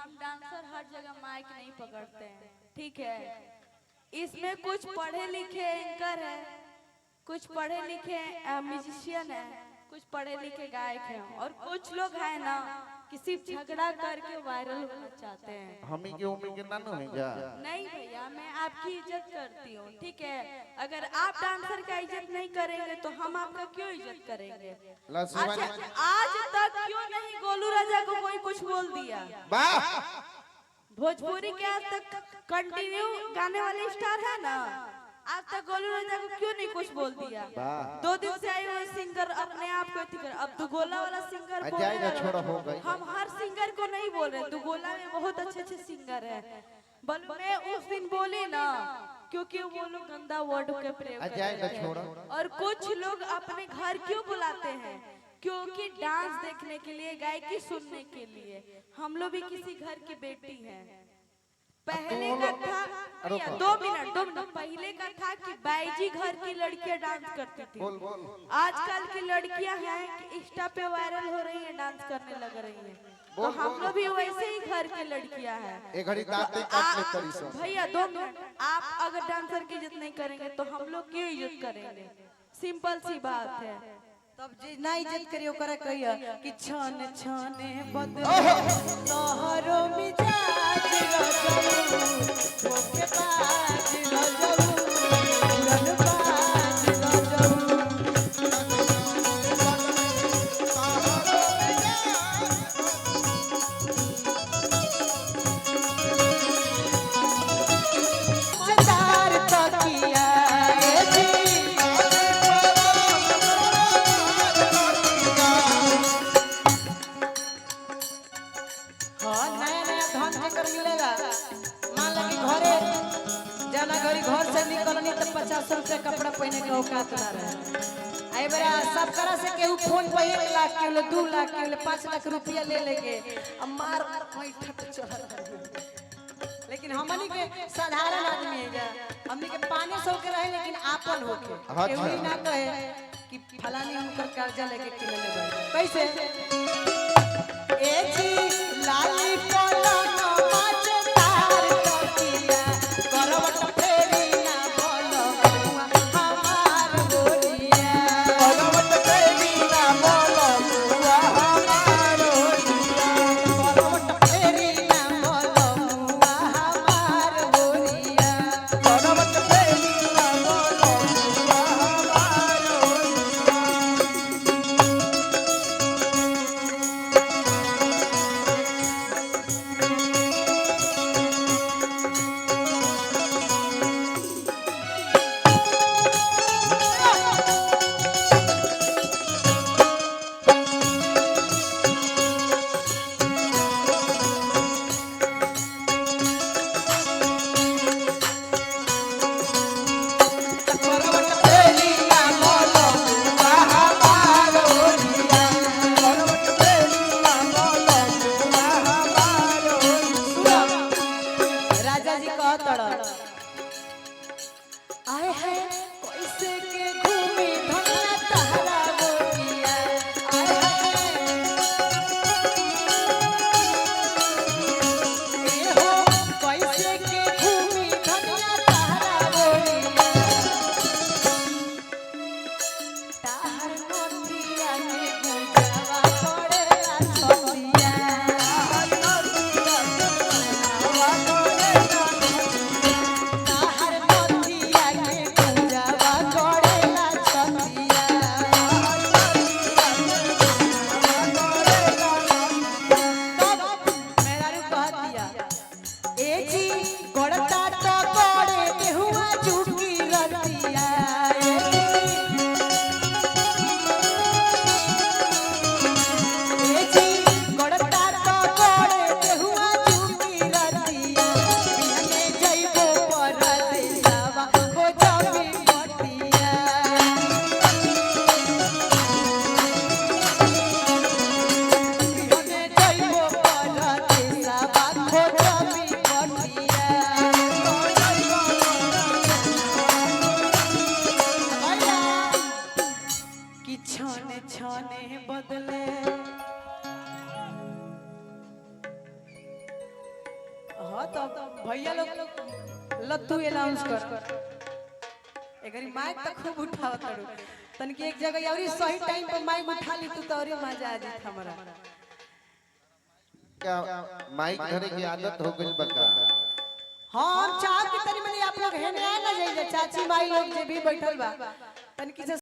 हम डांसर हर जगह माइक नहीं पकड़ते हैं, ठीक है। इसमें कुछ पढ़े लिखे एंकर है, कुछ पढ़े लिखे म्यूजिशियन है, कुछ पढ़े लिखे गायक हैं, और कुछ लोग हैं ना कि सिर्फ झगड़ा करके वायरल होना चाहते हैं। हम ही के ना है क्या? नहीं भैया, मैं आपकी इज्जत करती हूँ, ठीक है। अगर आप डांसर का इज्जत नहीं करेंगे तो हम आपका क्यों इज्जत करेंगे? अच्छा, आज तक क्यों नहीं गोलू राजा को कोई कुछ बोल दिया? भोजपुरी के आज तक कंटिन्यू गाने वाले स्टार है ना, आज तक गोलू राजा को क्यों नहीं कुछ बोल दिया? 2 दिन से आए हुए सिंगर अपने आप को अब दुगोला वाला सिंगर बोल रहे हैं। हम हर सिंगर को नहीं बोल रहे, दुगोला में बहुत अच्छे सिंगर है। मैं उस दिन बोली ना क्योंकि वो लोग गंदा वर्ड के प्रयोग करते हैं। और कुछ लोग अपने घर क्यों बुलाते हैं? क्योंकि डांस देखने के लिए, गायकी सुनने के लिए। हम लोग भी किसी घर की बेटी हैं। पहले का था 2 मिनट पहले का था कि बाईजी घर की लड़कियां डांस करती थी। आजकल की लड़कियां हैं कि इंस्टा पे वायरल हो रही है, डांस करने लग रही है। तो हम लोग भी वैसे ही घर की लड़कियां हैं। भैया 2 मिनट, आप अगर डांसर की इज्जत नहीं करेंगे तो हम लोग क्यों इज्जत करेंगे? सिंपल सी बात है। तब जे ना इज्जत करियो करे कहिया कि छन छने बदले तोहरो मिजाज रजऊ ओके बाज रजऊ उड़न बाज रजऊ चदार तकिया मिलेगा। मान लगी घरे जाना, घरी घर से निकलनी तो 50 रुपया कपड़ा पहने के औकात ना रहे। आई बड़ा सब तरह से केहू फोन पे 1 लाख के ले 2 लाख के ले 5 लाख रुपया ले लेके अब मार ठट चढ़। लेकिन हमनी के साधारण आदमी है जा, हमनी के 500 के रहे लेकिन आपन होके केहू ना कहे कि फलानी उनकर कर्जा लेके किने ले गए। कैसे ए जी लाली पलना तो भैया लोग लत्तू अनाउंस कर एकरी माइक तो खूब उठाव तड़ू तन की एक जगह और सही टाइम पर माइक उठा ली तू तो और मजा आ जात हमरा क्या माइक धरे की आदत हो गई बका हां हम चाह के तनी मनी आप लोग हेने आ ना जाइए चाची माई लोग जे भी बैठल बा तन की